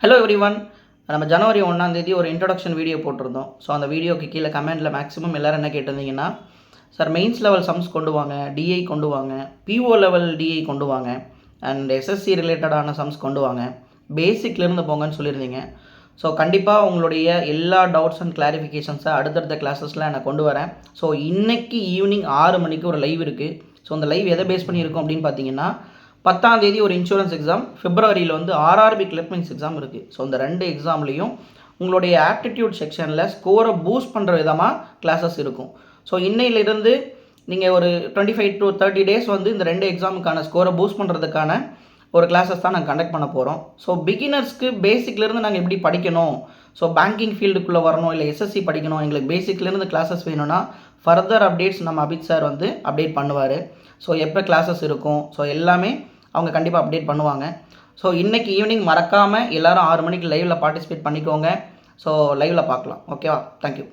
Hello everyone. நம்ம ஜனவரி 1 ஒரு introduction video போட்டிருந்தோம். ஸோ அந்த வீடியோக்கு கீழே கமெண்ட்டில் மேக்ஸிமம் எல்லோரும் என்ன கேட்டிருந்தீங்கன்னா, சார் மெயின்ஸ் லெவல் சம்ஸ் கொண்டு வாங்க, டிஐ கொண்டு வாங்க, பிஓ லெவல் டிஐ கொண்டு வாங்க, அண்ட் எஸ்எஸ்சி ரிலேட்டடான சம்ஸ் கொண்டு வாங்க, பேசிக்லேருந்து போங்கன்னு சொல்லியிருந்தீங்க. ஸோ கண்டிப்பாக உங்களுடைய எல்லா டவுட்ஸ் அண்ட் கிளாரிஃபிகேஷன்ஸை அடுத்தடுத்த கிளாஸஸில் நான் கொண்டு வரேன். ஸோ இன்றைக்கி ஈவினிங் 6 மணிக்கு ஒரு லைவ் இருக்குது. ஸோ அந்த லைவ் எதை பேஸ் பண்ணியிருக்கோம் அப்படின்னு பார்த்தீங்கன்னா, 10ஆம் தேதி ஒரு இன்சூரன்ஸ் எக்ஸாம், பிப்ரவரியில் வந்து ஆர்ஆர்பி கிளப்மின்ஸ் எக்ஸாம் இருக்குது. ஸோ இந்த 2 எக்ஸாம்லேயும் உங்களுடைய ஆப்டிடியூட் செக்ஷனில் ஸ்கோரை பூஸ்ட் பண்ணுற விதமாக கிளாஸஸ் இருக்கும். ஸோ இன்னையிலிருந்து நீங்கள் ஒரு 25 to 30 டேஸ் வந்து இந்த 2 எக்ஸாமுக்கான ஸ்கோரை பூஸ்ட் பண்ணுறதுக்கான ஒரு கிளாஸஸ் தான் நாங்கள் கண்டக்ட் பண்ண போகிறோம். ஸோ பிகினர்ஸ்க்கு பேசிக்லேருந்து நாங்கள் எப்படி படிக்கணும், ஸோ பேங்கிங் ஃபீல்டுக்குள்ளே வரணும், இல்லை எஸ்எஸ்சி படிக்கணும், எங்களுக்கு பேசிக்லேருந்து கிளாஸஸ் வேணும்னா ஃபர்தர் அப்டேட்ஸ் நம்ம அபித் சார் வந்து அப்டேட் பண்ணுவார். ஸோ எப்போ கிளாஸஸ் இருக்கும், ஸோ எல்லாமே அவங்க கண்டிப்பாக அப்டேட் பண்ணுவாங்க. ஸோ இன்றைக்கி ஈவினிங் மறக்காமல் எல்லோரும் 6 மணிக்கு லைவில் பார்ட்டிசிபேட் பண்ணிக்கோங்க. ஸோ லைவில் பார்க்கலாம். ஓகேவா? தேங்க்யூ.